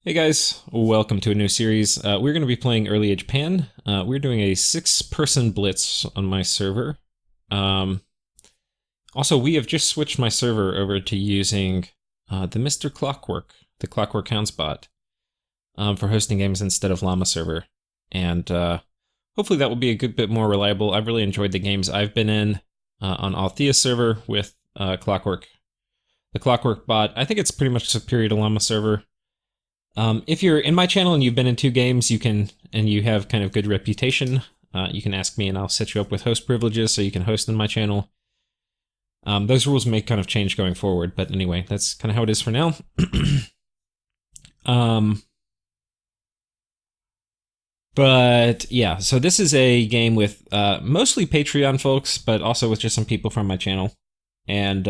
Hey guys, welcome to a new series. We're going to be playing Early Age Pan. We're doing a 6-person Blitz on my server. Also, we have just switched my server over to using the Mr. Clockwork, the Clockwork Hounds bot, for hosting games instead of Llama server. And hopefully that will be a good bit more reliable. I've really enjoyed the games I've been in on Althea's server with Clockwork. The Clockwork bot, I think it's pretty much superior to Llama server. If you're in my channel and you've been in 2 games, and you have kind of good reputation, you can ask me and I'll set you up with host privileges so you can host in my channel. Those rules may kind of change going forward, but anyway, that's kind of how it is for now. But yeah, so this is a game with mostly Patreon folks, but also with just some people from my channel. And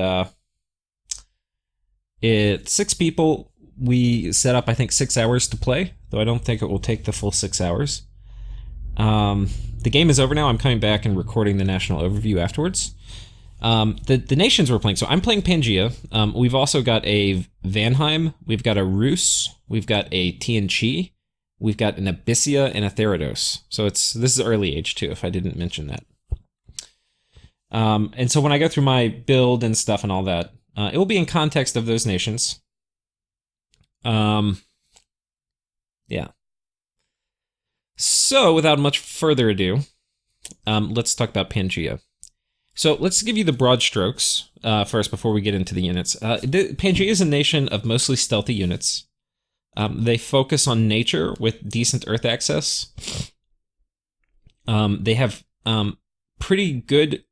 it's 6 people. We set up, I think, 6 hours to play, though I don't think it will take the full 6 hours. The game is over now. I'm coming back and recording the national overview afterwards. The nations we're playing. So I'm playing Pangea. We've also got a Vanheim. We've got a Rus. We've got a Tianchi. We've got an Abyssia and a Therados. So this is early age too, if I didn't mention that. And so when I go through my build and stuff and all that, it will be in context of those nations. Yeah. So, without much further ado, let's talk about Pangea. So, let's give you the broad strokes first before we get into the units. Pangea is a nation of mostly stealthy units. They focus on nature with decent earth access. They have pretty good,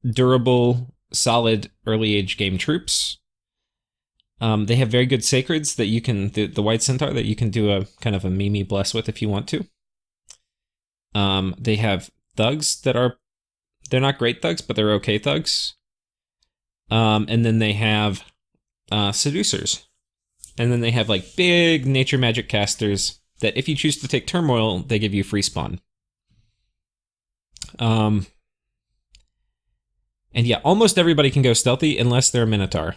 durable, solid early age game troops. They have very good sacreds that you can, the white centaur that you can do a kind of a Mimi bless with if you want to. They have thugs that they're not great thugs, but they're okay thugs. And then they have seducers. And then they have like big nature magic casters that if you choose to take turmoil, they give you free spawn. And yeah, almost everybody can go stealthy unless they're a Minotaur.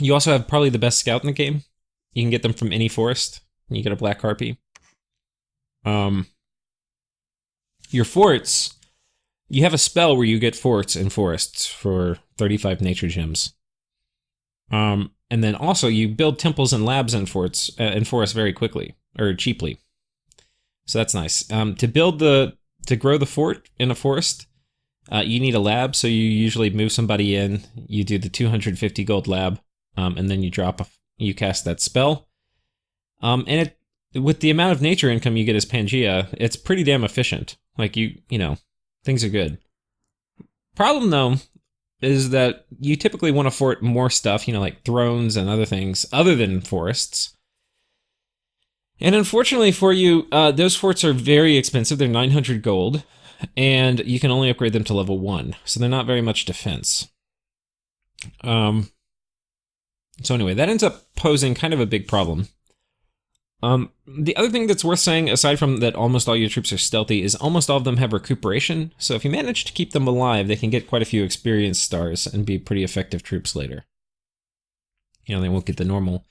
You also have probably the best scout in the game. You can get them from any forest. You get a black Harpy. Your forts, you have a spell where you get forts in forests for 35 nature gems. And then also you build temples and labs in forts in forests very quickly or cheaply. So that's nice. To grow the fort in a forest, you need a lab. So you usually move somebody in. You do the 250 gold lab. And then you cast that spell. And with the amount of nature income you get as Pangea, it's pretty damn efficient. Like you know, things are good. Problem though, is that you typically want to fort more stuff, like thrones and other things other than forests. And unfortunately for you, those forts are very expensive. They're 900 gold, and you can only upgrade them to level 1. So they're not very much defense. So anyway, that ends up posing kind of a big problem. The other thing that's worth saying, aside from that almost all your troops are stealthy, is almost all of them have recuperation. So if you manage to keep them alive, they can get quite a few experience stars and be pretty effective troops later. They won't get the normal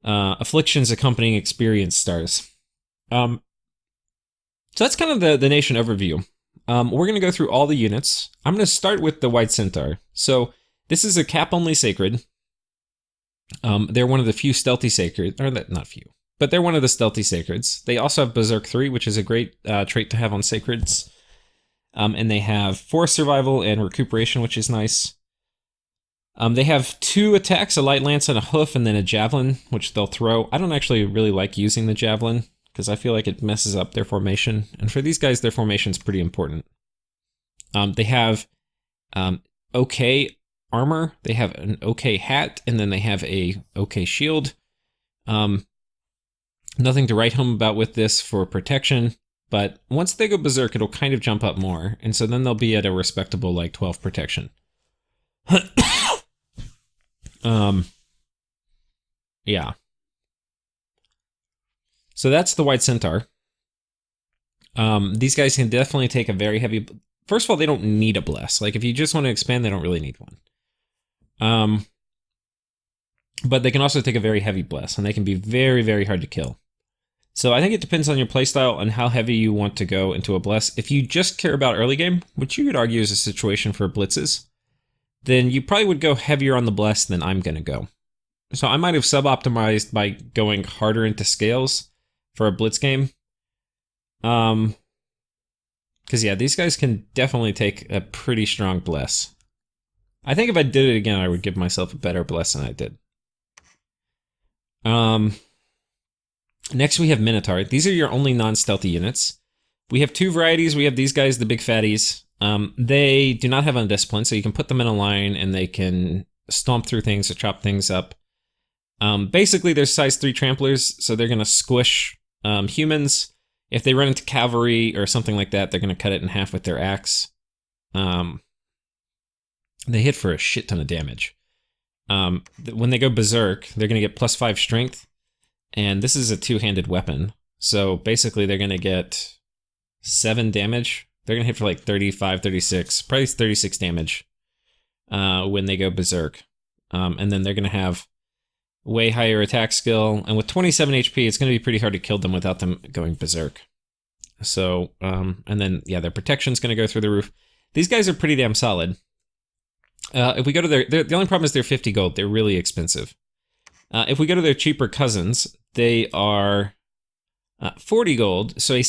afflictions accompanying experience stars. So that's kind of the nation overview. We're going to go through all the units. I'm going to start with the white centaur. So this is a cap-only sacred. They're one of the few stealthy sacreds, or not few, but they're one of the stealthy sacreds. They also have Berserk 3, which is a great trait to have on sacreds. And they have forest survival and recuperation, which is nice. They have 2 attacks, a light lance and a hoof, and then a javelin, which they'll throw. I don't actually really like using the javelin, because I feel like it messes up their formation. And for these guys, their formation's pretty important. They have okay armor, they have an okay hat, and then they have a okay shield. Nothing to write home about with this for protection, but once they go berserk, it'll kind of jump up more, and so then they'll be at a respectable, 12 protection. Yeah. So that's the white centaur. These guys can definitely take a very heavy... First of all, they don't need a bless. If you just want to expand, they don't really need one. but they can also take a very heavy bless, and they can be very, very hard to kill. So I think it depends on your playstyle and how heavy you want to go into a bless. If you just care about early game, which you could argue is a situation for blitzes, then you probably would go heavier on the bless than I'm going to go. So I might have sub-optimized by going harder into scales for a blitz game. Because yeah, these guys can definitely take a pretty strong bless. I think if I did it again, I would give myself a better bless than I did. Next we have Minotaur. These are your only non-stealthy units. We have two varieties. We have these guys, the big fatties. They do not have undiscipline, so you can put them in a line and they can stomp through things or chop things up. Basically, they're size 3 tramplers, so they're going to squish humans. If they run into cavalry or something like that, they're going to cut it in half with their axe. They hit for a shit ton of damage. When they go berserk, they're going to get +5 strength. And this is a two-handed weapon. So basically they're going to get 7 damage. They're going to hit for like 35, 36, probably 36 damage when they go berserk. And then they're going to have way higher attack skill. And with 27 HP, it's going to be pretty hard to kill them without them going berserk. So, and then, yeah, their protection's going to go through the roof. These guys are pretty damn solid. If we go to the only problem is they're 50 gold. They're really expensive. If we go to their cheaper cousins, they are 40 gold, so a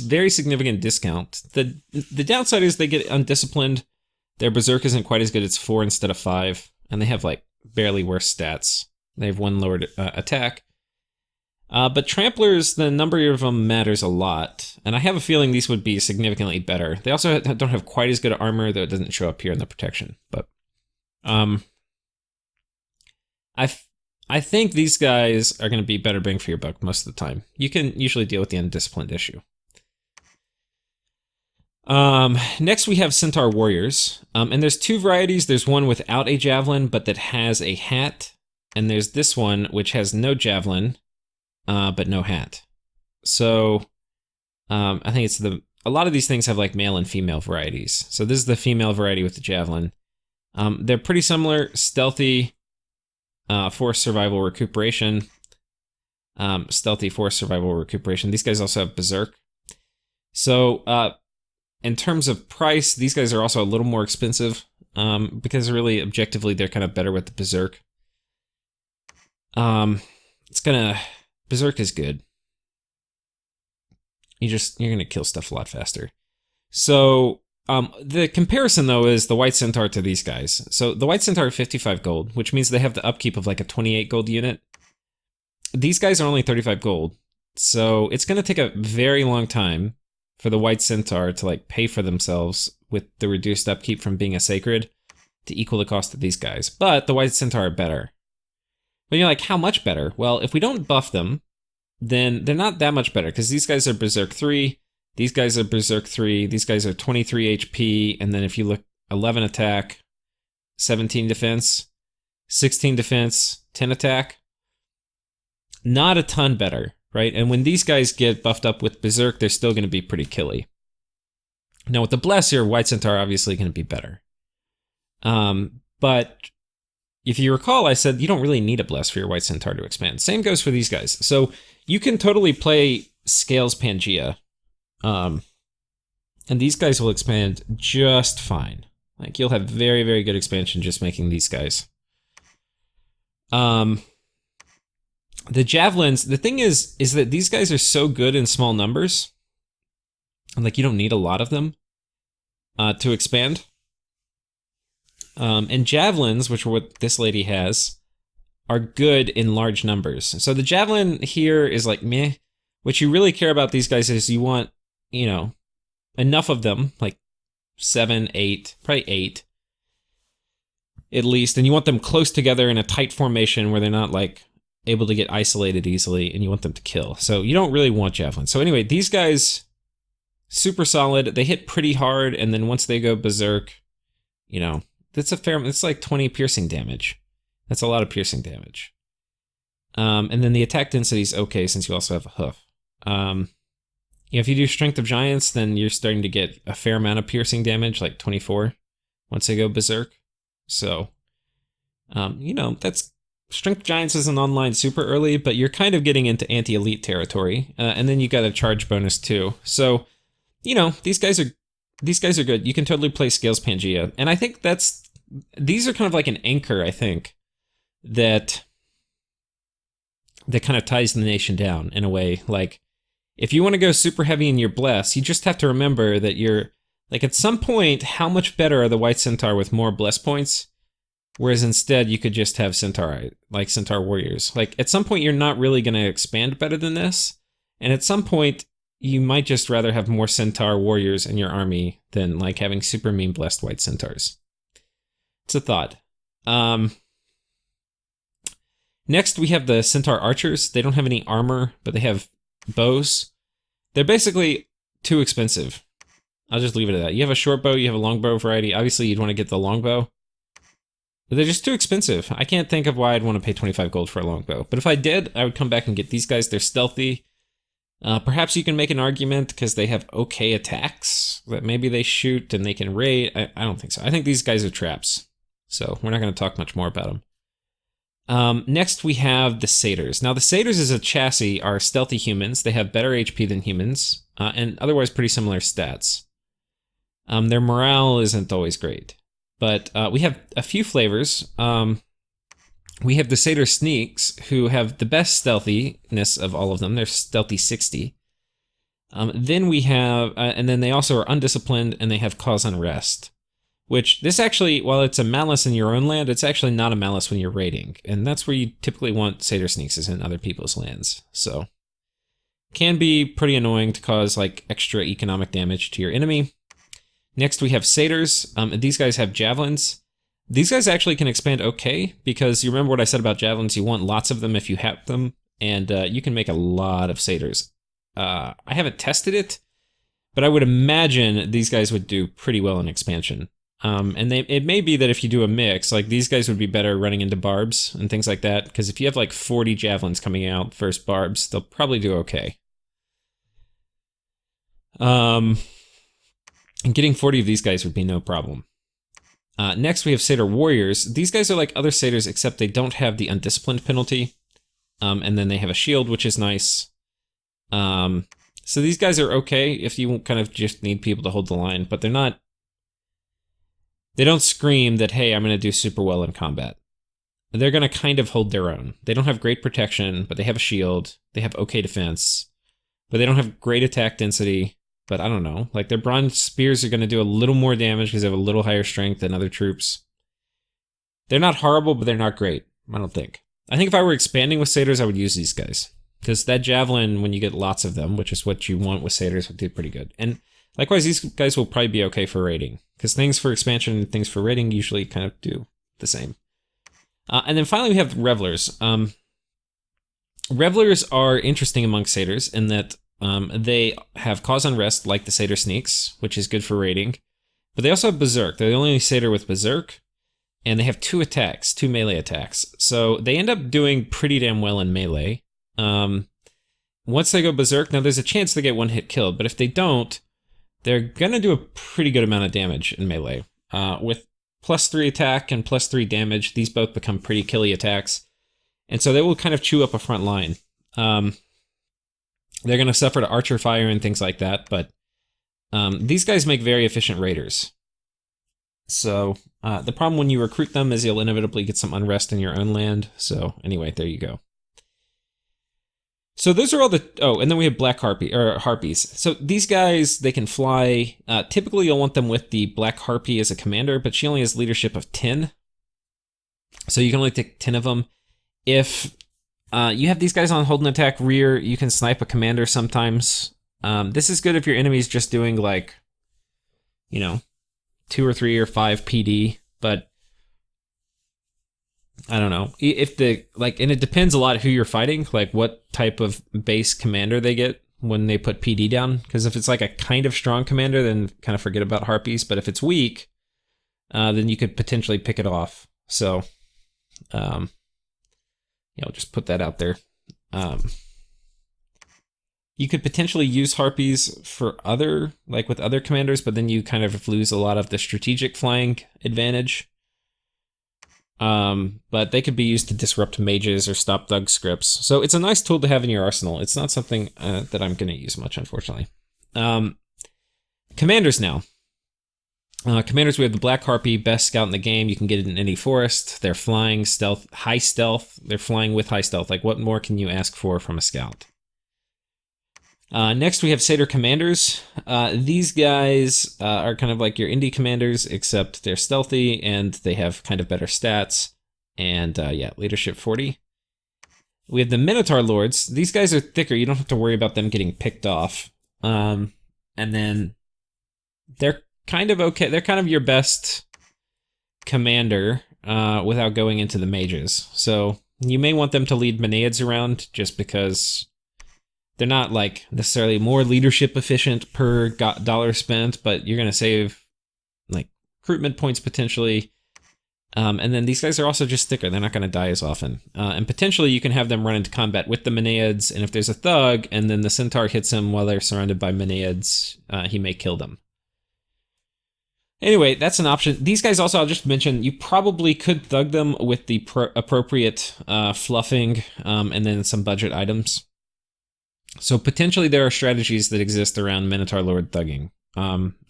very significant discount. The downside is they get undisciplined. Their berserk isn't quite as good. It's 4 instead of 5, and they have like barely worse stats. They have 1 lowered attack. But tramplers, the number of them matters a lot, and I have a feeling these would be significantly better. They also don't have quite as good armor, though it doesn't show up here in the protection. But I think these guys are going to be better bang for your buck most of the time. You can usually deal with the undisciplined issue. Next we have Centaur Warriors. And there's 2 varieties. There's one without a javelin, but that has a hat. And there's this one, which has no javelin, but no hat. So, I think it's a lot of these things have like male and female varieties. So this is the female variety with the javelin. They're pretty similar, stealthy, force survival recuperation. Stealthy force survival recuperation. These guys also have berserk. So, in terms of price, these guys are also a little more expensive, because really, objectively, they're kind of better with the berserk. Berserk is good. You're gonna kill stuff a lot faster. So, the comparison, though, is the White Centaur to these guys. So the White Centaur are 55 gold, which means they have the upkeep of like a 28 gold unit. These guys are only 35 gold. So it's going to take a very long time for the White Centaur to like pay for themselves with the reduced upkeep from being a sacred to equal the cost of these guys. But the White Centaur are better. But you're like, how much better? Well, if we don't buff them, then they're not that much better, because these guys are Berserk 3. These guys are Berserk 3, these guys are 23 HP, and then if you look, 11 attack, 17 defense, 16 defense, 10 attack. Not a ton better, right? And when these guys get buffed up with Berserk, they're still going to be pretty killy. Now with the Bless here, White Centaur obviously going to be better. But if you recall, I said you don't really need a Bless for your White Centaur to expand. Same goes for these guys. So you can totally play Scales Pangea. And these guys will expand just fine. Like, you'll have very, very good expansion just making these guys. The Javelins, the thing is that these guys are so good in small numbers. And, like, you don't need a lot of them to expand. And Javelins, which are what this lady has, are good in large numbers. So the Javelin here is like, meh. What you really care about these guys is you want, you know, enough of them, like 7, 8, probably 8 at least, and you want them close together in a tight formation where they're not like able to get isolated easily, and you want them to kill. So you don't really want javelins. So anyway, these guys, super solid. They hit pretty hard, and then once they go berserk, you know, it's like 20 piercing damage. That's a lot of piercing damage. And then the attack density is okay since you also have a hoof. If you do Strength of Giants, then you're starting to get a fair amount of piercing damage, like 24, once they go berserk. So, you know, that's Strength Giants isn't online super early, but you're kind of getting into anti-elite territory, and then you got a charge bonus too. So, you know, these guys are good. You can totally play Scales Pangea, and I think these are kind of like an anchor. I think that kind of ties the nation down in a way. Like, if you want to go super heavy in your bless, you just have to remember that you're like at some point, how much better are the White Centaur with more bless points? Whereas instead, you could just have Centaur Warriors. Like, at some point, you're not really going to expand better than this. And at some point, you might just rather have more Centaur Warriors in your army than, like, having super mean blessed White Centaurs. It's a thought. Next, we have the Centaur Archers. They don't have any armor, but they have bows. They're basically too expensive. I'll just leave it at that. You have a short bow, you have a longbow variety. Obviously, you'd want to get the longbow. But they're just too expensive. I can't think of why I'd want to pay 25 gold for a longbow. But if I did, I would come back and get these guys. They're stealthy. Perhaps you can make an argument because they have okay attacks that maybe they shoot and they can raid. I don't think so. I think these guys are traps. So we're not going to talk much more about them. Next, we have the Satyrs. Now, the Satyrs as a chassis are stealthy humans. They have better HP than humans and otherwise pretty similar stats. Their morale isn't always great. But we have a few flavors. We have the Satyr Sneaks, who have the best stealthiness of all of them. They're stealthy 60. Then we have, and then they also are undisciplined, and they have cause unrest. Which, this actually, while it's a malice in your own land, it's actually not a malice when you're raiding. And that's where you typically want Satyr Sneaks, is in other people's lands. So, can be pretty annoying to cause, like, extra economic damage to your enemy. Next, we have Satyrs. These guys have Javelins. These guys actually can expand okay, because you remember what I said about Javelins, you want lots of them if you have them, and you can make a lot of Satyrs. I haven't tested it, but I would imagine these guys would do pretty well in expansion. And it may be that if you do a mix, like these guys would be better running into barbs and things like that, because if you have like 40 Javelins coming out versus barbs, they'll probably do okay. And getting 40 of these guys would be no problem. Next, we have Satyr Warriors. These guys are like other Satyrs, except they don't have the undisciplined penalty. And then they have a shield, which is nice. So these guys are okay if you kind of just need people to hold the line, but they're not... They don't scream that, hey, I'm going to do super well in combat. They're going to kind of hold their own. They don't have great protection, but they have a shield. They have okay defense. But they don't have great attack density. But I don't know. Like, their bronze spears are going to do a little more damage because they have a little higher strength than other troops. They're not horrible, but they're not great. I don't think. I think if I were expanding with Satyrs, I would use these guys. Because that Javelin, when you get lots of them, which is what you want with Satyrs, would do pretty good. And likewise, these guys will probably be okay for raiding. Because things for expansion and things for raiding usually kind of do the same. And then finally, we have Revelers. Revelers are interesting among Satyrs in that they have cause unrest like the Satyr Sneaks, which is good for raiding. But they also have Berserk. They're the only Satyr with Berserk. And they have 2 attacks, 2 melee attacks. So they end up doing pretty damn well in melee. Once they go Berserk, now there's a chance they get one hit killed, but if they don't, they're gonna do a pretty good amount of damage in melee. With +3 attack and +3 damage, these both become pretty killy attacks. And so they will kind of chew up a front line. They're gonna suffer to archer fire and things like that, but these guys make very efficient raiders. So the problem when you recruit them is you'll inevitably get some unrest in your own land. So anyway, there you go. So those are all the... Oh, and then we have Black Harpy, or Harpies. So these guys, they can fly. Typically, you'll want them with the Black Harpy as a commander, but she only has leadership of 10. So you can only take 10 of them. If you have these guys on hold and attack rear, you can snipe a commander sometimes. This is good if your enemy's just doing, like, you know, 2 or 3 or 5 PD, but... I don't know. If the, like, and it depends a lot who you're fighting, like what type of base commander they get when they put PD down. Because if it's like a kind of strong commander, then kind of forget about Harpies. But if it's weak, then you could potentially pick it off. So, yeah, I'll just put that out there. You could potentially use Harpies for other, like with other commanders, but then you kind of lose a lot of the strategic flying advantage. But they could be used to disrupt mages or stop thug scripts. So it's a nice tool to have in your arsenal. It's not something that I'm going to use much, unfortunately. Commanders now. Commanders, we have the Black Harpy, best scout in the game. You can get it in any forest. They're flying, stealth, high stealth. They're flying with high stealth. Like, what more can you ask for from a scout? Next, we have Satyr Commanders. These guys are kind of like your indie commanders, except they're stealthy and they have kind of better stats. And yeah, leadership 40. We have the Minotaur Lords. These guys are thicker. You don't have to worry about them getting picked off. And then they're kind of okay. They're kind of your best commander without going into the mages. So you may want them to lead Menaids around just because they're not like necessarily more leadership efficient per dollar spent, but you're going to save like recruitment points potentially. And then these guys are also just thicker. They're not going to die as often. And potentially you can have them run into combat with the Menaids, and if there's a thug and then the Centaur hits him while they're surrounded by Menaids, he may kill them. Anyway, that's an option. These guys also, I'll just mention, you probably could thug them with the appropriate fluffing and then some budget items. So potentially there are strategies that exist around Minotaur Lord thugging.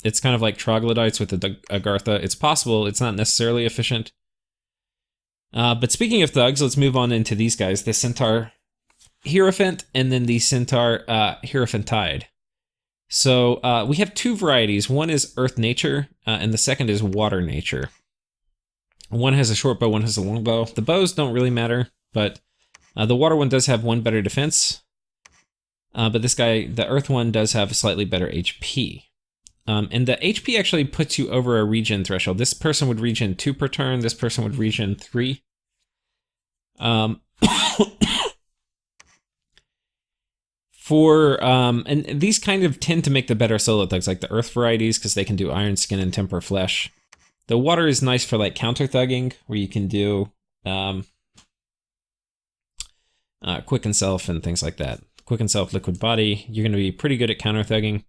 It's kind of like troglodytes with the Agartha. It's possible, it's not necessarily efficient. But speaking of thugs, let's move on into these guys. The Centaur Hierophant and then the Centaur Hierophantide. So we have two varieties. One is Earth Nature, and the second is Water Nature. One has a short bow, one has a long bow. The bows don't really matter, but the water one does have one better defense. But this guy, the Earth one, does have slightly better HP. And the HP actually puts you over a regen threshold. This person would regen 2 per turn. This person would regen 3. And these kind of tend to make the better solo thugs, like the Earth varieties, because they can do Iron Skin and Temper Flesh. The water is nice for like counter thugging, where you can do Quicken Self and things like that. Quicken Self, Liquid Body. You're going to be pretty good at counter thugging.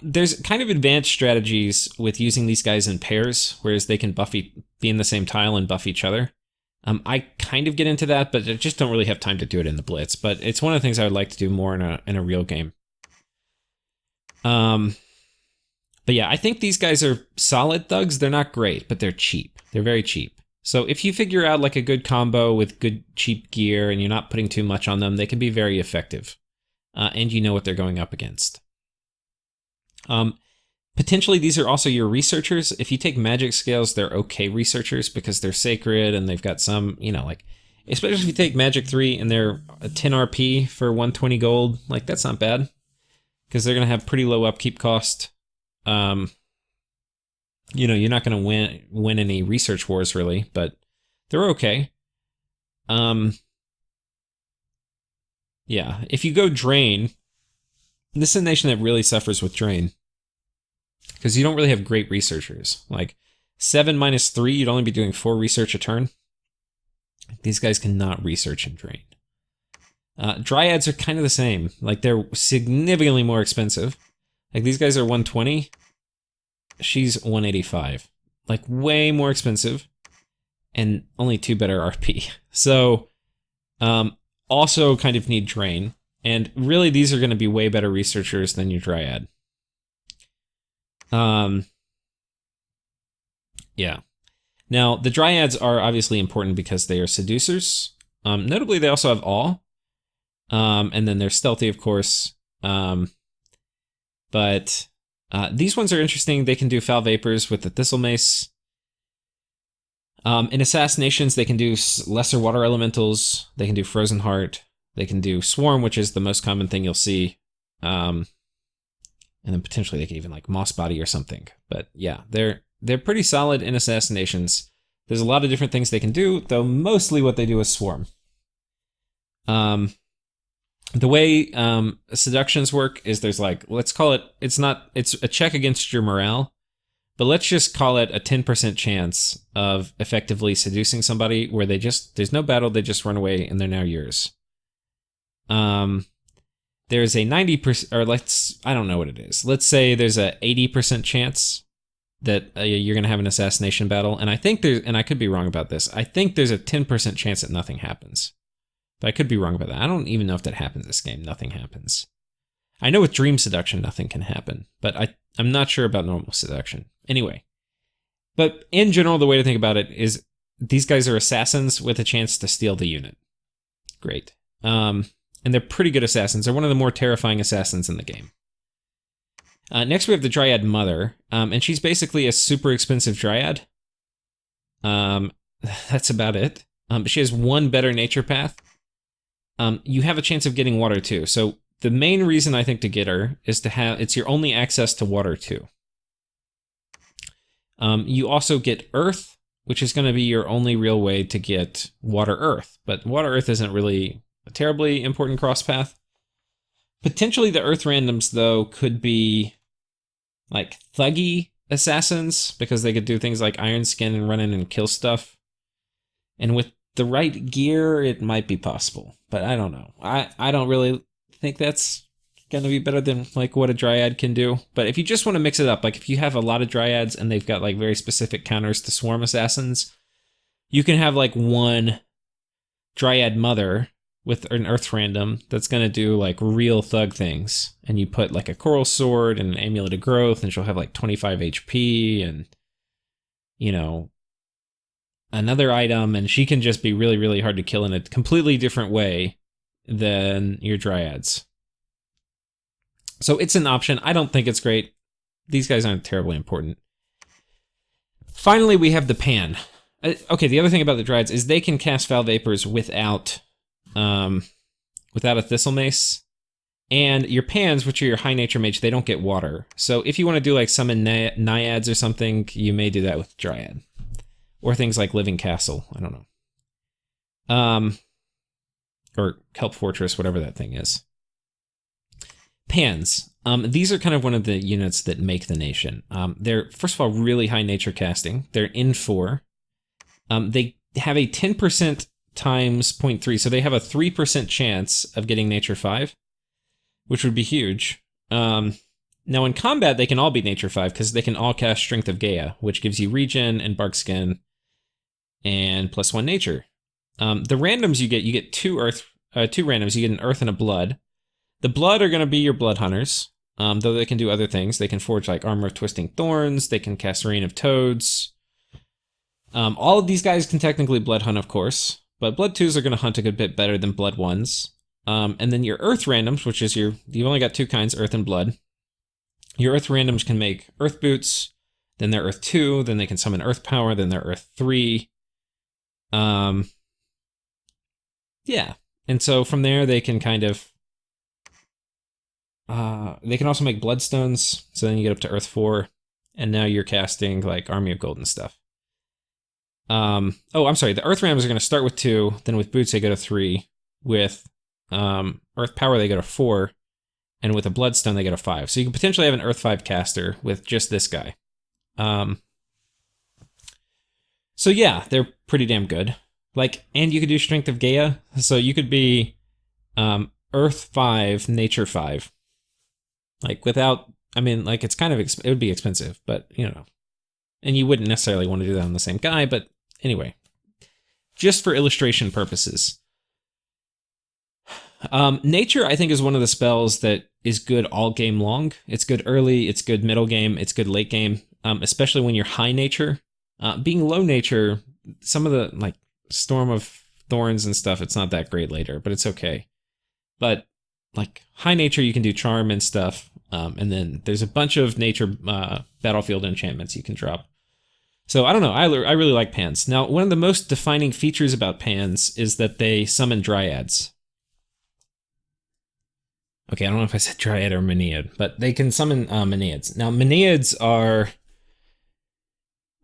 There's kind of advanced strategies with using these guys in pairs, whereas they can be in the same tile and buff each other. I kind of get into that, but I just don't really have time to do it in the Blitz. But it's one of the things I would like to do more in a real game. But yeah, I think these guys are solid thugs. They're not great, but they're cheap. They're very cheap. So if you figure out like a good combo with good cheap gear and you're not putting too much on them, they can be very effective. And you know what they're going up against. Potentially, these are also your researchers. If you take magic scales, they're okay researchers because they're sacred and they've got some, like, especially if you take magic 3 and they're a 10 RP for 120 gold, like, that's not bad because they're going to have pretty low upkeep cost. You're not going to win any research wars really, but they're okay. Yeah, if you go Drain, this is a nation that really suffers with Drain. Because you don't really have great researchers. Like, 7 minus 3, you'd only be doing 4 research a turn. These guys cannot research and Drain. Dryads are kind of the same. Like, they're significantly more expensive. Like, these guys are 120. She's 185. Like, way more expensive. And only 2 better RP. So, also kind of need Drain. And really, these are going to be way better researchers than your Dryad. Yeah. Now, the Dryads are obviously important because they are seducers. Notably, they also have awe. And then they're stealthy, of course. But these ones are interesting. They can do Foul Vapors with the Thistle Mace. In Assassinations, they can do Lesser Water Elementals. They can do Frozen Heart. They can do Swarm, which is the most common thing you'll see. And then potentially they can even like Moss Body or something. But yeah, they're pretty solid in Assassinations. There's a lot of different things they can do, though mostly what they do is Swarm. The way Seductions work is there's like, let's call it, it's a check against your morale, but let's just call it a 10% chance of effectively seducing somebody where there's no battle, they just run away and they're now yours. There's a 90%, or I don't know what it is. Let's say there's a 80% chance that you're going to have an assassination battle. And I think and I could be wrong about this, I think there's a 10% chance that nothing happens. But I could be wrong about that. I don't even know if that happens this game. Nothing happens. I know with Dream Seduction, nothing can happen. But I'm not sure about Normal Seduction. Anyway. But in general, the way to think about it is these guys are assassins with a chance to steal the unit. Great. And they're pretty good assassins. They're one of the more terrifying assassins in the game. Next, we have the Dryad Mother. And she's basically a super expensive Dryad. That's about it. But she has one better nature path. You have a chance of getting water too. So the main reason I think to get her is it's your only access to water too. You also get earth, which is going to be your only real way to get water earth. But water earth isn't really a terribly important cross path. Potentially the earth randoms though could be like thuggy assassins because they could do things like Iron Skin and run in and kill stuff. And with the right gear, it might be possible, but I don't know. I don't really think that's gonna be better than like what a Dryad can do. But if you just want to mix it up, like if you have a lot of Dryads and they've got like very specific counters to Swarm Assassins, you can have like one Dryad Mother with an Earth random that's gonna do like real thug things, and you put like a Coral Sword and an Amulet of Growth, and she'll have like 25 HP and another item, and she can just be really, really hard to kill in a completely different way than your Dryads. So it's an option. I don't think it's great. These guys aren't terribly important. Finally, we have the Pan. Okay, the other thing about the Dryads is they can cast Foul Vapors without a Thistle Mace. And your Pans, which are your high nature mage, they don't get water. So if you want to do like summon Naiads or something, you may do that with Dryad. Or things like Living Castle, I don't know. Or Kelp Fortress, whatever that thing is. Pans. These are kind of one of the units that make the nation. They're, first of all, really high nature casting. They're in 4. They have a 10% times 0.3, so they have a 3% chance of getting nature 5, which would be huge. Now in combat, they can all be nature 5, because they can all cast Strength of Gaia, which gives you regen and bark skin and +1 nature. The randoms you get 2 randoms. You get an earth and a blood. The blood are going to be your blood hunters, though they can do other things. They can forge like Armor of Twisting Thorns. They can cast Rain of Toads. All of these guys can technically blood hunt, of course, but blood 2s are going to hunt a good bit better than blood 1s. And then your earth randoms, which is you've only got 2 kinds, earth and blood. Your earth randoms can make earth boots, then they're earth 2, then they can summon earth power, then they're earth 3. Yeah. And so from there they can kind of they can also make bloodstones, so then you get up to earth 4, and now you're casting like Army of Gold and stuff. Oh, I'm sorry, the earth randoms are going to start with 2, then with boots they go to 3, with earth power they go to 4, and with a bloodstone they go to 5. So you can potentially have an earth 5 caster with just this guy. So yeah, they're pretty damn good. Like, and you could do Strength of Gaia, so you could be earth 5, nature 5. Like without, I mean, like it's kind of, it would be expensive, but you know. And you wouldn't necessarily want to do that on the same guy, but anyway. Just for illustration purposes. Nature, I think, is one of the spells that is good all game long. It's good early, it's good middle game, it's good late game, especially when you're high nature. Being low nature, some of the, like, Storm of Thorns and stuff, it's not that great later, but it's okay. But, like, high nature, you can do Charm and stuff, and then there's a bunch of nature battlefield enchantments you can drop. So, I don't know, I really like Pans. Now, one of the most defining features about Pans is that they summon Dryads. Okay, I don't know if I said Dryad or Minead, but they can summon Mineads. Now, Mineads are...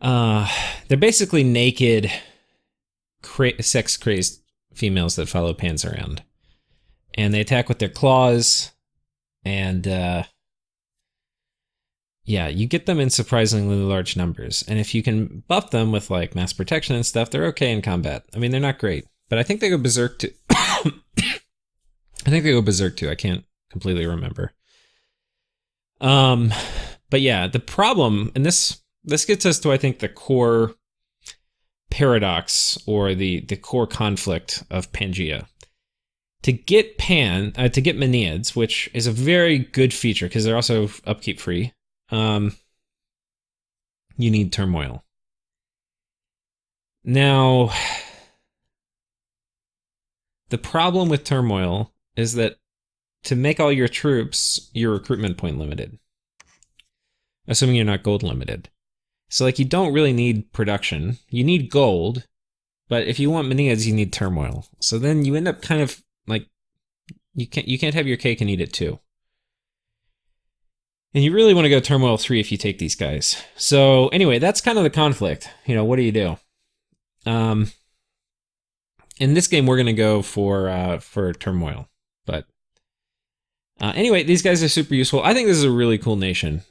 they're basically naked, sex-crazed females that follow Pans around. And they attack with their claws, and... yeah, you get them in surprisingly large numbers. And if you can buff them with, like, mass protection and stuff, they're okay in combat. I mean, they're not great. But I think they go berserk too. I think they go berserk too. I can't completely remember. But yeah, the problem, and this this gets us to, I think, the core paradox or the core conflict of Pangea. To get Mineads, which is a very good feature because they're also upkeep free, you need Turmoil. Now, the problem with Turmoil is that to make all your troops, you're recruitment point limited. Assuming you're not gold limited. So, like, you don't really need production. You need gold, but if you want Mineads, you need Turmoil. So then you end up kind of, like, you can't have your cake and eat it too. And you really want to go Turmoil 3 if you take these guys. So, anyway, that's kind of the conflict. You know, what do you do? In this game, we're going to go for Turmoil. But anyway, these guys are super useful. I think this is a really cool nation.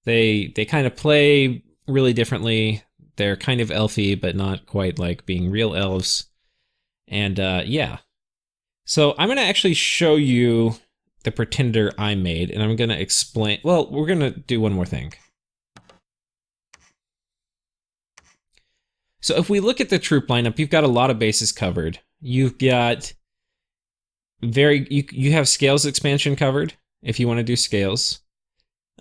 They kind of play really differently. They're kind of elfy, but not quite like being real elves. And yeah. So I'm going to actually show you the pretender I made, and I'm going to explain... Well, we're going to do one more thing. So if we look at the troop lineup, you've got a lot of bases covered. You've got you have Scales expansion covered if you want to do Scales.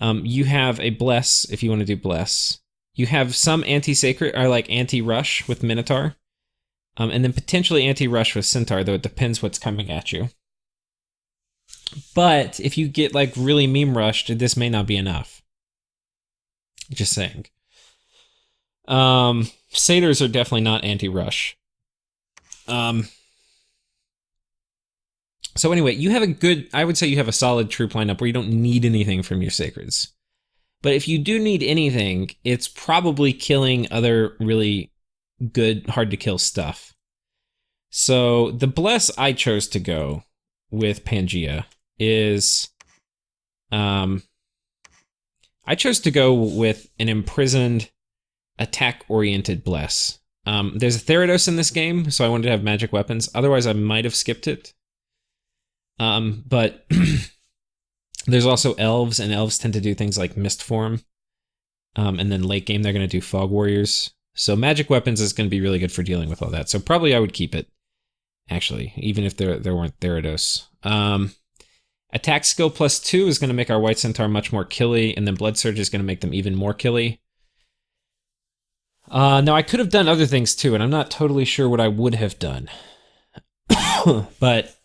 You have a Bless if you want to do Bless. You have some anti-sacred or like anti-rush with Minotaur. And then potentially anti-rush with Centaur, though it depends what's coming at you. But if you get like really meme rushed, this may not be enough. Just saying. Satyrs are definitely not anti-rush. So anyway, you have I would say you have a solid troop lineup where you don't need anything from your sacreds. But if you do need anything, it's probably killing other really good, hard to kill stuff. So the Bless I chose to go with Pangea is, I chose to go with an imprisoned, attack-oriented Bless. There's a Therados in this game, so I wanted to have magic weapons. Otherwise, I might have skipped it. But there's also elves, and elves tend to do things like Mist Form. And then late game, they're going to do Fog Warriors. So magic weapons is going to be really good for dealing with all that. So probably I would keep it, actually, even if there weren't Therados. Attack skill +2 is going to make our White Centaur much more killy, and then Blood Surge is going to make them even more killy. Now, I could have done other things too, and I'm not totally sure what I would have done. But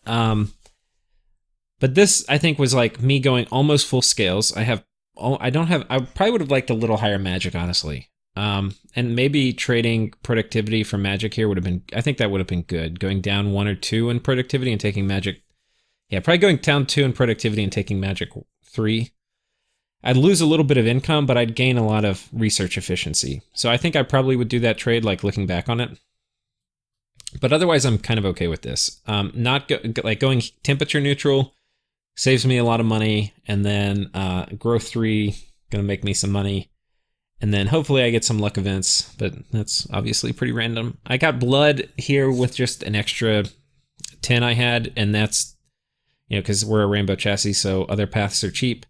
this, I think, was like me going almost full Scales. I probably would have liked a little higher magic, honestly. And maybe trading productivity for magic here would have been, I think that would have been good. Going down 1 or 2 in productivity and taking magic. Yeah, probably going down 2 in productivity and taking magic 3. I'd lose a little bit of income, but I'd gain a lot of research efficiency. So I think I probably would do that trade, like looking back on it. But otherwise, I'm kind of okay with this. Going temperature neutral saves me a lot of money, and then growth 3 gonna make me some money, and then hopefully I get some luck events. But that's obviously pretty random. I got blood here with just an extra 10 I had, and that's because we're a rainbow chassis, so other paths are cheap.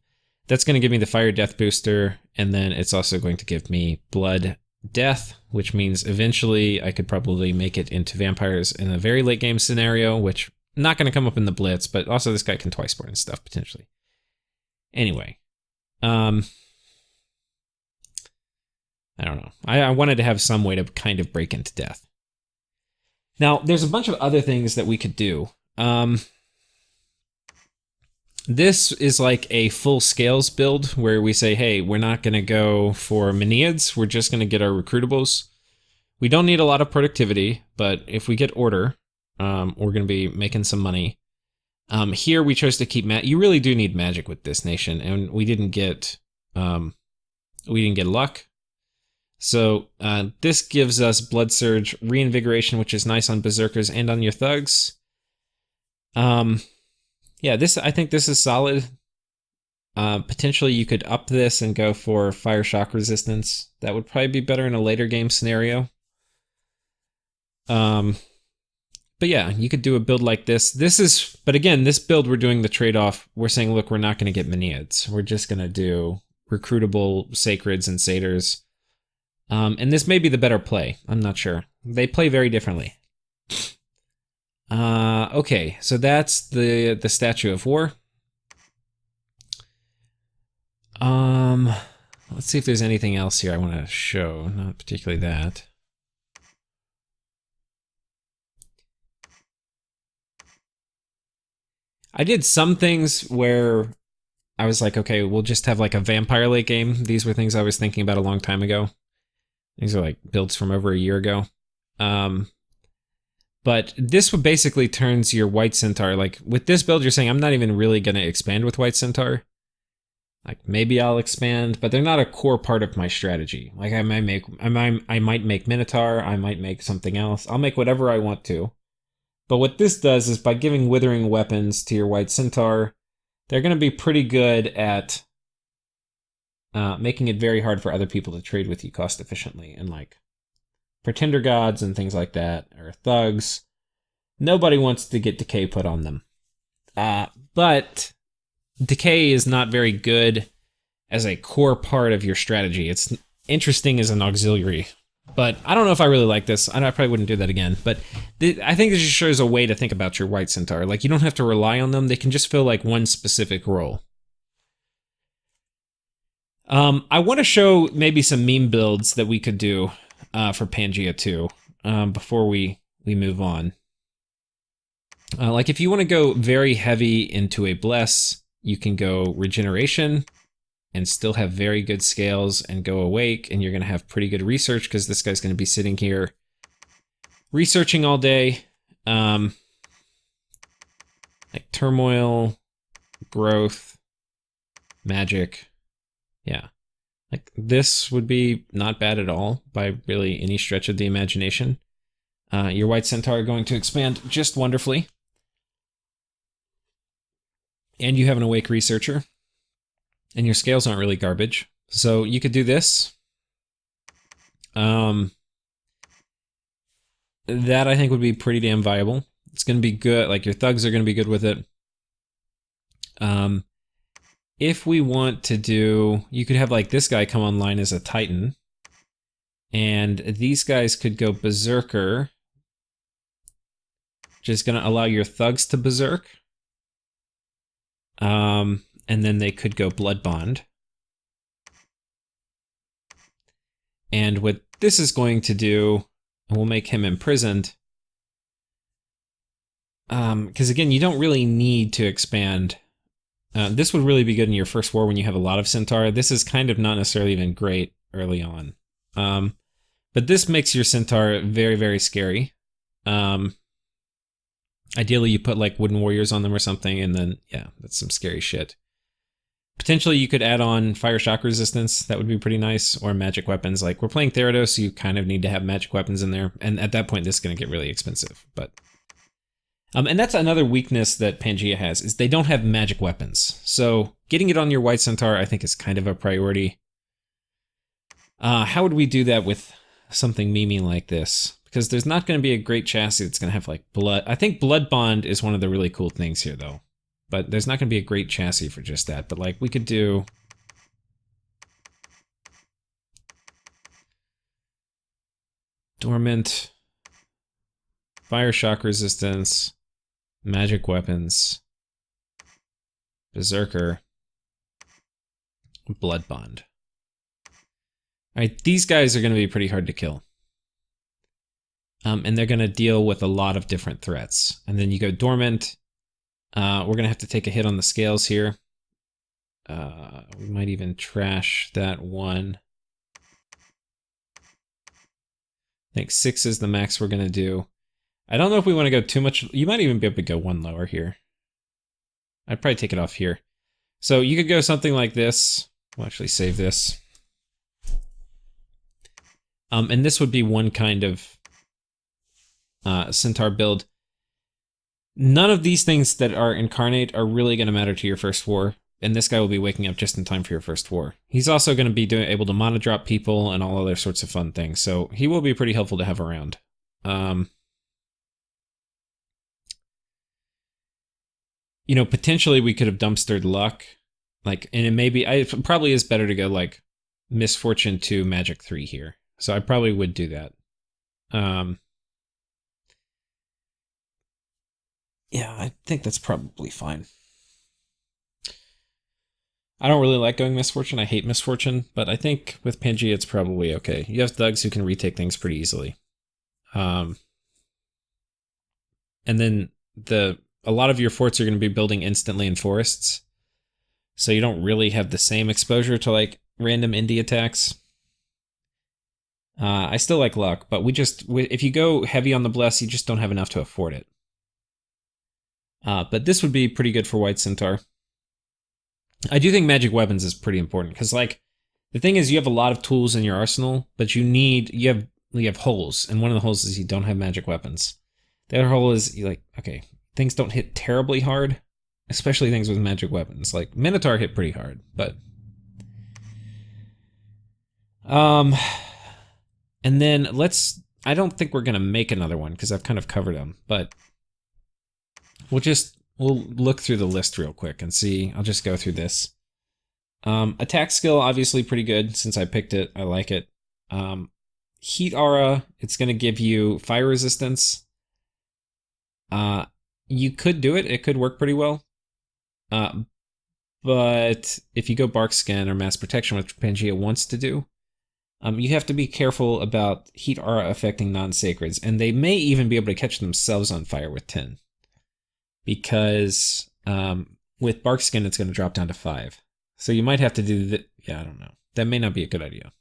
That's going to give me the fire death booster, and then it's also going to give me blood death, which means eventually I could probably make it into vampires in a very late game scenario, which not going to come up in the Blitz, but also this guy can twice sport and stuff potentially. Anyway, I don't know. I wanted to have some way to kind of break into death. Now, there's a bunch of other things that we could do. This is like a full Scales build where we say, hey, we're not going to go for Mineads. We're just going to get our recruitables. We don't need a lot of productivity, but if we get order, we're going to be making some money. Here we chose to keep you really do need magic with this nation, and we didn't get luck. So this gives us Blood Surge, Reinvigoration, which is nice on Berserkers and on your Thugs. Yeah, I think this is solid. Potentially you could up this and go for Fire Shock Resistance. That would probably be better in a later game scenario. But yeah, you could do a build like this. But again, this build we're doing the trade-off. We're saying, look, we're not going to get Mineads. We're just going to do recruitable Sacreds and Satyrs. And this may be the better play. I'm not sure. They play very differently. Okay, so that's the Statue of War. Let's see if there's anything else here I want to show. Not particularly that. I did some things where I was like, okay, we'll just have like a vampire late game. These were things I was thinking about a long time ago. These are like builds from over a year ago. But this would basically turns your White Centaur. Like with this build, you're saying I'm not even really going to expand with White Centaur. Like maybe I'll expand, but they're not a core part of my strategy. Like I might make Minotaur, I might make something else. I'll make whatever I want to. But what this does is by giving withering weapons to your White Centaur, they're going to be pretty good at making it very hard for other people to trade with you cost efficiently. And like pretender gods and things like that, or thugs, nobody wants to get decay put on them. But decay is not very good as a core part of your strategy. It's interesting as an auxiliary. But I don't know if I really like this. I probably wouldn't do that again. But I think this just shows a way to think about your White Centaur. Like, you don't have to rely on them. They can just fill, like, one specific role. I want to show maybe some meme builds that we could do for Pangaea 2 before we move on. Like, if you want to go very heavy into a Bless, you can go Regeneration and still have very good scales and go Awake, and you're going to have pretty good research because this guy's going to be sitting here researching all day. Like Turmoil, Growth, Magic. Yeah. Like this would be not bad at all by really any stretch of the imagination. Your White Centaur are going to expand just wonderfully. And you have an Awake Researcher. And your scales aren't really garbage. So you could do this. That I think would be pretty damn viable. It's going to be good. Like your thugs are going to be good with it. If we want to do, you could have like this guy come online as a Titan. And these guys could go Berserker. Which is going to allow your thugs to Berserk. And then they could go Blood Bond. And what this is going to do, we'll make him imprisoned. Because again, you don't really need to expand. This would really be good in your first war when you have a lot of Centaur. This is kind of not necessarily even great early on. But this makes your Centaur very, very scary. Ideally, you put like wooden warriors on them or something, and then, yeah, that's some scary shit. Potentially, you could add on fire shock resistance. That would be pretty nice. Or magic weapons. Like, we're playing Theranos, so you kind of need to have magic weapons in there. And at that point, this is going to get really expensive. But and that's another weakness that Pangaea has, is they don't have magic weapons. So getting it on your White Centaur, I think, is kind of a priority. How would we do that with something memey like this? Because there's not going to be a great chassis that's going to have, like, blood. I think Blood Bond is one of the really cool things here, though. But there's not going to be a great chassis for just that. But, like, we could do Dormant, Fire Shock Resistance, Magic Weapons, Berserker, Blood Bond. Alright, these guys are going to be pretty hard to kill. And they're going to deal with a lot of different threats. And then you go Dormant. We're going to have to take a hit on the scales here. We might even trash that one. I think 6 is the max we're going to do. I don't know if we want to go too much. You might even be able to go one lower here. I'd probably take it off here. So you could go something like this. We'll actually save this. And this would be one kind of Centaur build. None of these things that are incarnate are really going to matter to your first war, and this guy will be waking up just in time for your first war. He's also going to be able to mono drop people and all other sorts of fun things, so he will be pretty helpful to have around. You know, potentially we could have dumpstered Luck Like, and it may be, it probably is better to go like Misfortune 2, Magic 3 here. So I probably would do that. Yeah, I think that's probably fine. I don't really like going Misfortune. I hate Misfortune, but I think with Pangea it's probably okay. You have thugs who can retake things pretty easily. And then a lot of your forts are going to be building instantly in forests. So you don't really have the same exposure to like random indie attacks. I still like luck, but if you go heavy on the bless, you just don't have enough to afford it. But this would be pretty good for White Centaur. I do think magic weapons is pretty important because, like, the thing is, you have a lot of tools in your arsenal, but you have holes, and one of the holes is you don't have magic weapons. The other hole is okay, things don't hit terribly hard, especially things with magic weapons. Like Minotaur hit pretty hard, but and then I don't think we're gonna make another one because I've kind of covered them, but we'll look through the list real quick and see. I'll just go through this. Attack skill, obviously pretty good since I picked it. I like it. Heat aura, it's going to give you fire resistance. You could do it. It could work pretty well. But if you go bark skin or mass protection, which Pangea wants to do, you have to be careful about heat aura affecting non-sacreds. And they may even be able to catch themselves on fire with 10. Because with bark skin, it's going to drop down to 5. So you might have to do that. Yeah, I don't know. That may not be a good idea.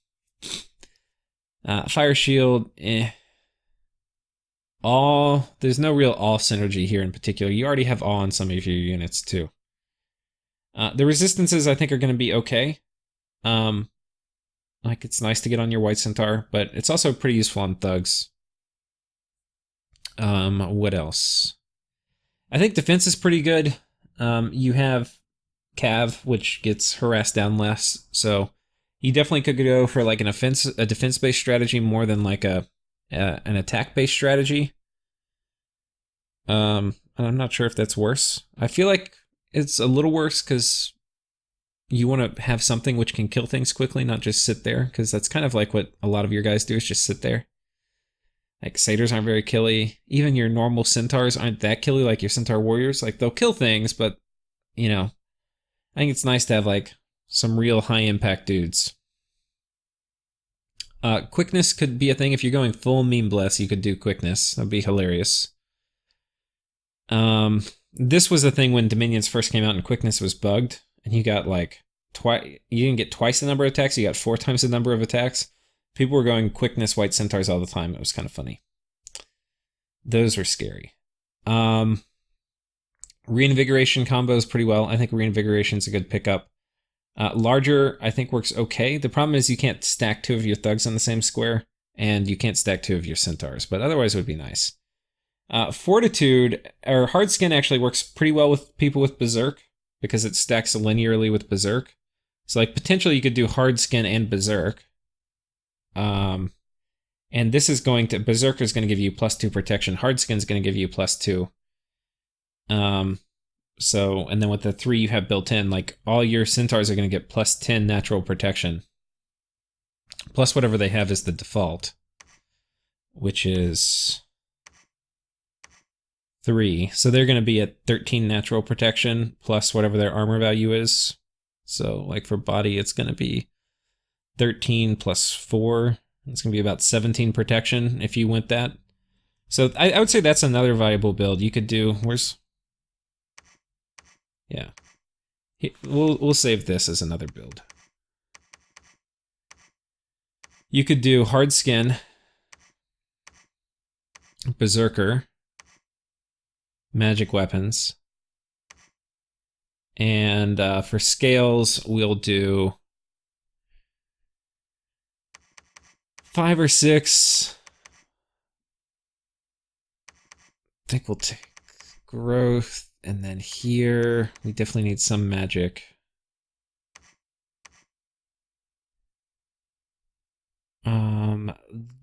Fire shield, there's no real awe synergy here in particular. You already have awe on some of your units too. The resistances I think are going to be okay. Like it's nice to get on your White Centaur, but it's also pretty useful on thugs. What else? I think defense is pretty good. You have Cav, which gets harassed down less, so you definitely could go for like a defense-based strategy more than like an attack-based strategy. I'm not sure if that's worse. I feel like it's a little worse because you want to have something which can kill things quickly, not just sit there, because that's kind of like what a lot of your guys do is just sit there. Like, Satyrs aren't very killy. Even your normal Centaurs aren't that killy like your Centaur Warriors. Like, they'll kill things, but, you know, I think it's nice to have, like, some real high-impact dudes. Quickness could be a thing. If you're going full meme bless, you could do quickness. That'd be hilarious. This was the thing when Dominions first came out and quickness was bugged, and you got, like, you didn't get twice the number of attacks, you got 4 times the number of attacks. People were going quickness White Centaurs all the time. It was kind of funny. Those were scary. Reinvigoration combos pretty well. I think Reinvigoration is a good pickup. Larger, I think, works okay. The problem is you can't stack 2 of your thugs on the same square, and you can't stack 2 of your centaurs, but otherwise it would be nice. Fortitude, or Hard Skin, actually works pretty well with people with Berserk, because it stacks linearly with Berserk. So, like, potentially you could do Hard Skin and Berserk. And this is Berserker is going to give you +2 protection. Hard Skin is going to give you +2. So, and then with the 3 you have built in, like, all your centaurs are going to get +10 natural protection. Plus whatever they have is the default, which is 3. So they're going to be at 13 natural protection, plus whatever their armor value is. So, like, for body, it's going to be 13 plus 4. It's going to be about 17 protection if you went that. So I would say that's another viable build. You could do... Yeah. We'll save this as another build. You could do Hard Skin, Berserker, Magic Weapons, and for scales, we'll do 5 or 6. I think we'll take growth, and then here we definitely need some magic.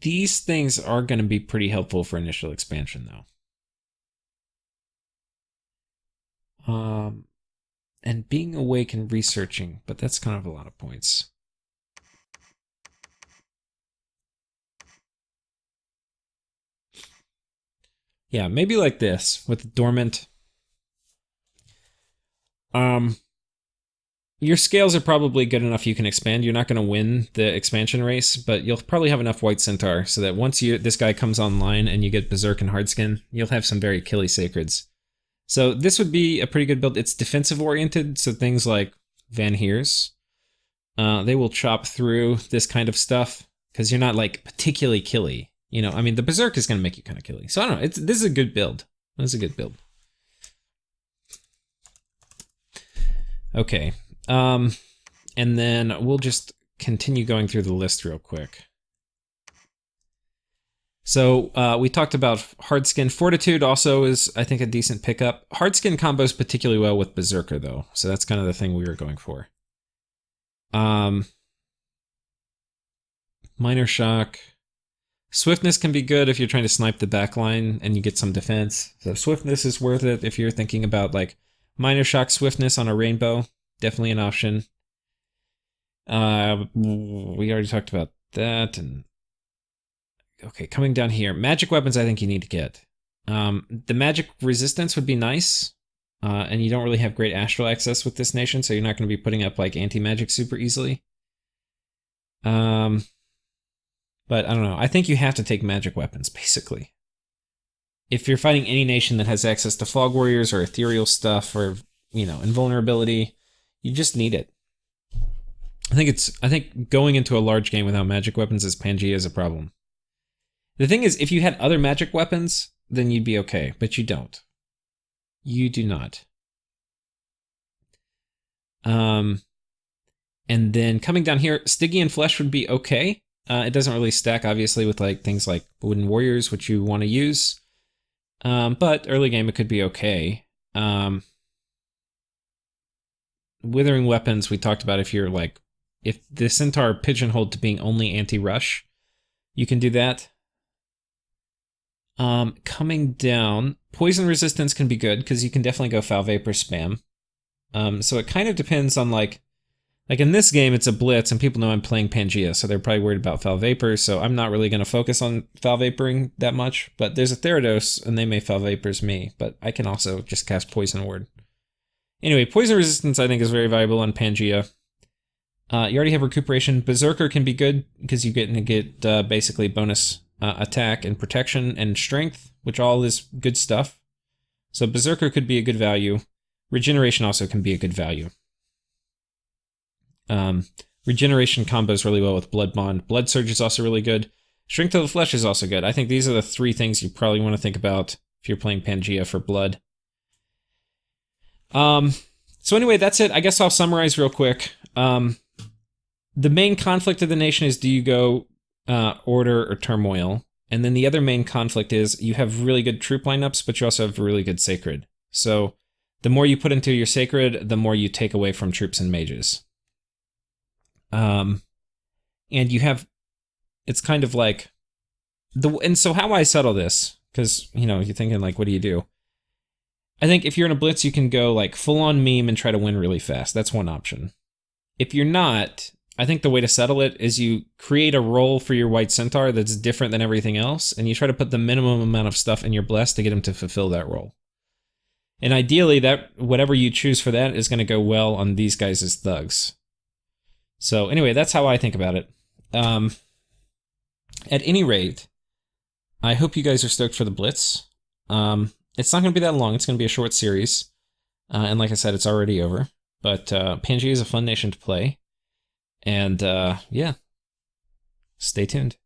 These things are going to be pretty helpful for initial expansion, though. and being awake and researching, but that's kind of a lot of points. Yeah, maybe like this with dormant. Your scales are probably good enough you can expand. You're not going to win the expansion race, but you'll probably have enough White Centaur so that once this guy comes online and you get Berserk and Hardskin, you'll have some very killy Sacreds. So this would be a pretty good build. It's defensive oriented, so things like Van Heers, they will chop through this kind of stuff because you're not like particularly killy. You know, I mean, the Berserk is going to make you kind of killy. So I don't know. This is a good build. This is a good build. Okay. And then we'll just continue going through the list real quick. So we talked about Hardskin. Fortitude also is, I think, a decent pickup. Hardskin combos particularly well with Berserker, though. So that's kind of the thing we were going for. Minor Shock. Swiftness can be good if you're trying to snipe the backline and you get some defense. So Swiftness is worth it if you're thinking about like Minor Shock Swiftness on a Rainbow. Definitely an option. We already talked about that. And okay, coming down here. Magic weapons I think you need to get. The magic resistance would be nice. And you don't really have great astral access with this nation, so you're not going to be putting up like anti-magic super easily. But I don't know. I think you have to take magic weapons, basically. If you're fighting any nation that has access to Fog Warriors or ethereal stuff or, you know, invulnerability, you just need it. I think going into a large game without magic weapons as Pangaea is a problem. The thing is, if you had other magic weapons, then you'd be okay, but you don't. You do not. And then coming down here, Stygian Flesh would be okay. It doesn't really stack, obviously, with like things like Wooden Warriors, which you want to use. But early game, it could be okay. Withering Weapons, we talked about if the Centaur pigeonholed to being only anti-rush, you can do that. Coming down, Poison Resistance can be good, because you can definitely go Foul Vapor spam. So it kind of depends on like in this game, it's a Blitz, and people know I'm playing Pangaea, so they're probably worried about Foul Vapor, so I'm not really going to focus on Foul Vaporing that much, but there's a Therados, and they may Foul Vapors me, but I can also just cast Poison Ward. Anyway, Poison Resistance I think is very valuable on Pangaea. You already have Recuperation. Berserker can be good, because you get basically bonus attack and protection and strength, which all is good stuff. So Berserker could be a good value. Regeneration also can be a good value. Regeneration combos really well with Blood Bond. Blood Surge is also really good. Strength of the Flesh is also good. I think these are the three things you probably want to think about if you're playing Pangaea for blood. So anyway, that's it. I guess I'll summarize real quick. The main conflict of the nation is, do you go Order or Turmoil? And then the other main conflict is you have really good troop lineups, but you also have really good Sacred. So the more you put into your Sacred, the more you take away from troops and mages. And you have, it's kind of like, and so how I settle this, because, you know, you're thinking like, what do you do? I think if you're in a Blitz, you can go like full on meme and try to win really fast. That's one option. If you're not, I think the way to settle it is you create a role for your White Centaur that's different than everything else, and you try to put the minimum amount of stuff in your Bless to get him to fulfill that role. And ideally, that whatever you choose for that is going to go well on these guys as thugs. So anyway, that's how I think about it. At any rate, I hope you guys are stoked for the Blitz. It's not going to be that long. It's going to be a short series. And like I said, it's already over. But Pangaea is a fun nation to play. And yeah, stay tuned.